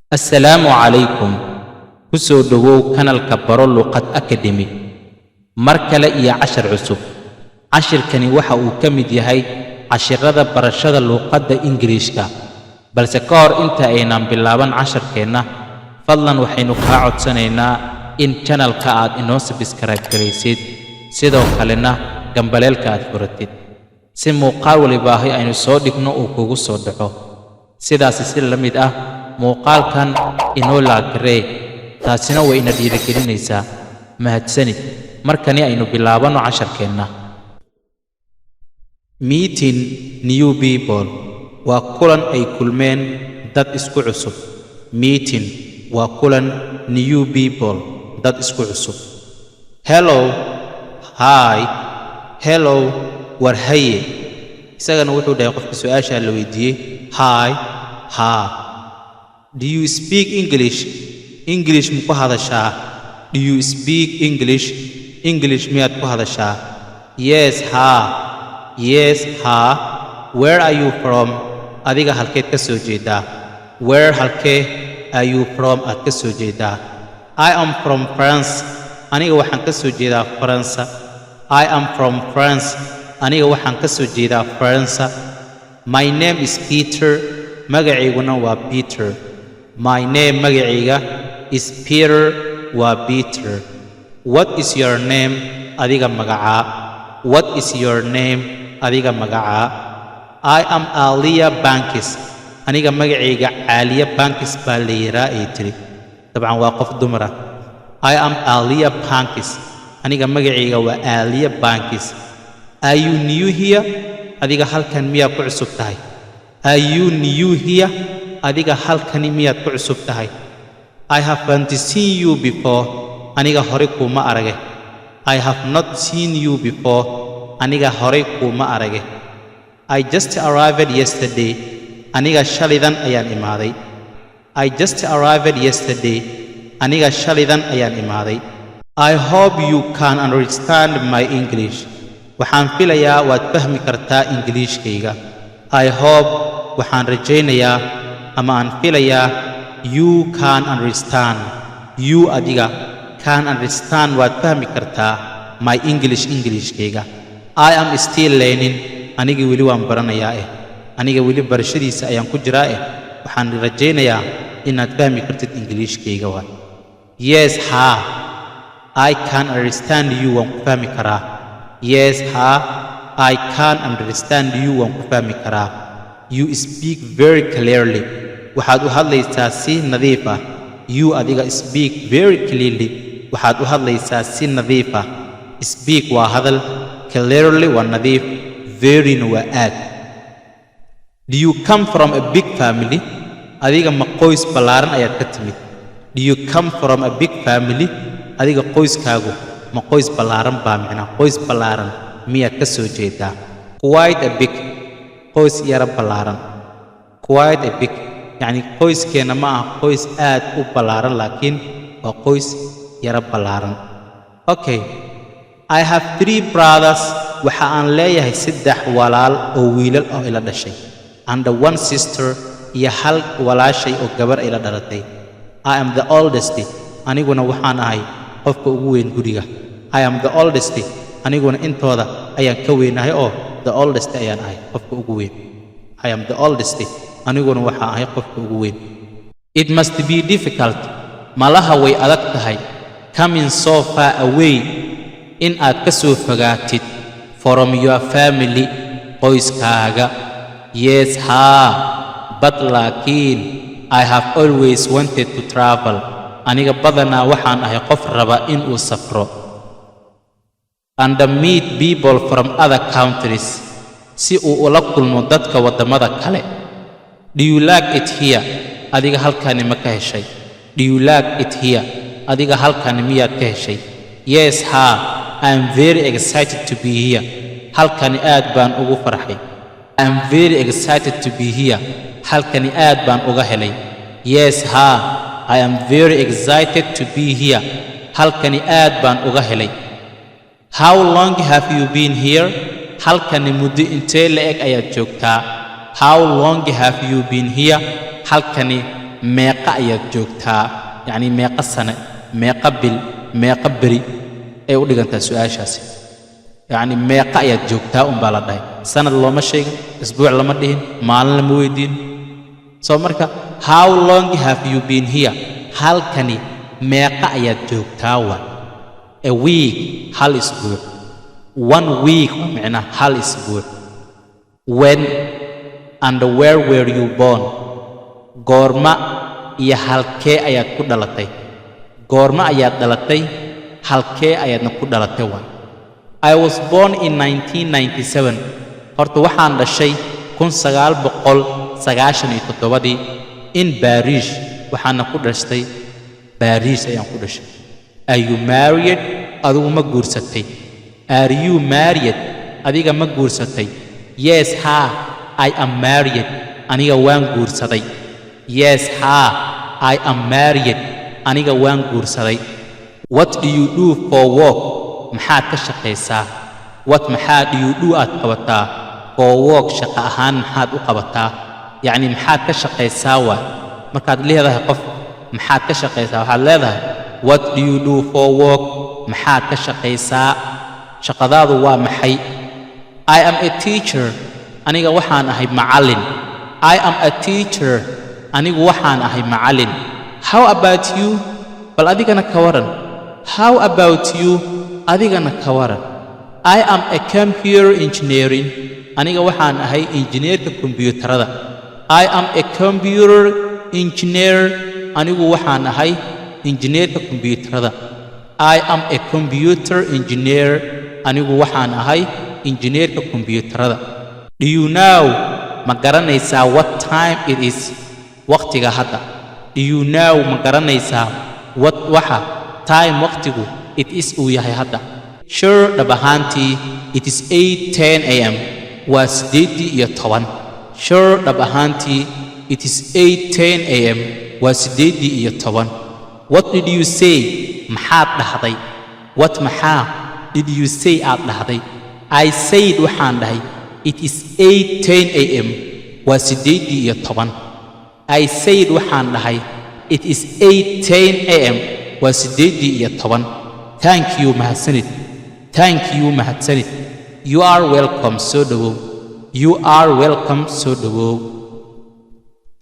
assalaamu calaykum ku soo dhowow kanalka baro luqad academy mar kale iyo cashar cusub cashirkani waxa uu ka mid yahay cashirada barashada luqadda ingiriishka balse ka hor inta aynaan bilaaban casharkeenna fadlan waxaynu kaa codsanaynaa in channelka aad inoo subscribe garaysid sidoo kalena gambaleelka aad furatid si muuqaal walibaahi aynu soo dhigno uu kugu soo dhaco sidaasi si la mid ah muuqaalkan inoo laagaree taasina way ina dhiirigelinaysaa mahadsanid markani aynu bilaabano casharkeenna meeting new people waa kulan ay kulmeen dad isku cusub meeting waa kulan new people dad isku cusub hello hi hello war haye isagana wuxuu dhahay qofka su'aasha la weydiiyey hi ha Do you speak English? English mu ku hadashaa? Do you speak English? English miyaad ku hadashaa? Yes, ha. Yes, ha. Where are you from? Adiga halkeed ka soo jeedaa? Where halkee are you from aad ka soo jeedaa? I am from France. Aniga waxaan ka soo jeedaa Faransa. I am from France. Aniga waxaan ka soo jeedaa Faransa. My name is Peter. Magaciiguna waa Peter. My name magacayga is Peter waa Peter. What is your name? Adiga magacaa. What is your name? Adiga magacaa. I am Alia Bankis. Aniga magacayga Alia Bankis baa la yiraa ay tiri. Dabcan waa qof dumara. I am Alia Bankis. Aniga magacayga waa Alia Bankis. Are you new here? Adiga halkan miyaa ku cusub tahay? Are you new here? Adiga halkani miyaad ku cusub tahay? I haven't seen you before. Aniga hore kuma arage. I have not seen you before. Aniga hore kuma arage. I just arrived yesterday. Aniga shalidan ayaan imaaday. I just arrived yesterday. Aniga shalidan ayaan imaaday. I hope you can understand my English. Waxaan filayaa waad fahmi kartaa Ingiriishkayga. I hope waxaan rajaynayaa ama aan filayaa you can understand. You adiga can understand waad fahmi kartaa my Englishkayga. I am still learning. Aniga weli waan baranayaa aniga weli barashadiisa ayaan ku jiraa waxaan rajaynayaa inaad fahmi kartid Englishkayga waa. Yes, ha. I can understand you waan ku fahmi karaa. Yes, ha. I can understand you waan ku fahmi karaa. You speak very clearly. Waxaad u hadlaysaa si nadiif ah. You adiga speak very clearly. Waxaad u hadlaysaa si nadiif ah. Speak waa hadal, clearly waa nadiif, very waa aad. Do you come from a big family? Adiga ma qoys ballaaran ayaad ka timid? Do you come from a big family? Adiga qoyskaagu ma qoys ballaaran baa macnaa qoys ballaaran miyaad ka soo jeedaa? Quite a big. qoys yara ballaaran. Quite a big. يعني qoyskeena ma ah qoys aad u ballaaran laakiin waa qoys yara ballaaran. Okay. I have 3 brothers. Waxa aan leeyahay 3 walaal oo wiilal ah ila dhashay. And 1 sister iyo hal walaashay oo gabar ila dhalatay. I am the oldest. Aniguna waxaan ahay qofka ugu weyn guriga. I am the oldest. Aniguna intooda ayaan ka weynahay oo the oldest ayaan ahay qofka ugu weyn. I am the oldest. Aniguna waxaan ahay qofka ugu weyn. It must be difficult. Malaha way adag tahay. Coming so far away in aad ka soo fogaatid from your family qoyskaaga. Yes, ha. But laakiin I have always wanted to travel. Aniga badanaa waxaan ahay qof raba in uu safro. And meet people from other countries. Si uu ula kulmo dadka wadamada kale. Do you like it here? Adiga halkani ma ka heshay? Do you like it here? Adiga halkani miyaad ka heshay? Yes, ha. I am very excited to be here. Halkani aad baan ugu farxay. I am very excited to be here. Halkani aad baan uga helay. Yes, ha. I am very excited to be here. Halkani aad baan uga helay. How long have you been here? Halkani muddo intee la eg ayaad joogtaa? How long have you been here? Halkani meeqa ayaad joogtaa yacni meeqa sane meeqa bil meeqa beri ay u dhigantaa su'aashaasi yacni meeqa ayaad joogtaa unbaa la dhahay sanad looma sheegin isbuuc lama dhihin maalin lama weydiin soo marka how long have you been here halkani meeqa ayaad joogtaa waa a week hal isbuuc 1 week waa micnaa hal isbuuc when and where were you born goorma iyo halkee ayaad ku dhalatay goorma ayaad dhalatay halkee ayaadna ku dhalatay waa I was born in 1997 horta waxaan dhashay 1997 in Paris waxaana ku dhashtay Paris ayaan ku dhashay Are you married adigu ma guursatay Are you married adiga ma guursatay Yes ha I am married aniga waan guursaday Yes ha I am married aniga waan guursaday What do you do for work maxaad ka shaqaysaa What maxaa do you do aad qabataa for work shaqo ahaan maxaad u qabataa yacni maxaad ka shaqaysaa waa markaad leedahay qof maxaad ka shaqaysaa waxaad leedahay What do you do for work maxaad ka shaqaysaa shaqadaadu waa maxay I am a teacher aniga waxaan ahay macallin I am a teacher anigu waxaan ahay macallin How about you bal adigana ka waran How about you adigana ka waran I am a computer engineering aniga waxaan ahay injineerka kombiyuutarada I am a computer engineer anigu waxaan ahay injineerka kombiyuutarada I am a computer engineer anigu waxaan ahay injineerka kombiyuutarada Do you know ma garanaysaa what time it is waqtiga hadda Do you know ma garanaysaa waxa time waqtigu it is uu yahay hadda Sure dhab ahaantii it is 8:10 a.m. waa 8:10 Sure dhab ahaantii it is 8:10 a.m. waa 8:10 What did you say maxaad dhahday What maxaa did you say aad dhahday I said waxaan dhahay It is 8:10 a.m. waa 8:10 I said waxaan dhahay It is 8:10 a.m. waa 8:10 Thank you mahadsanid Thank you mahadsanid You are welcome soo dhawow You are welcome soo dhawow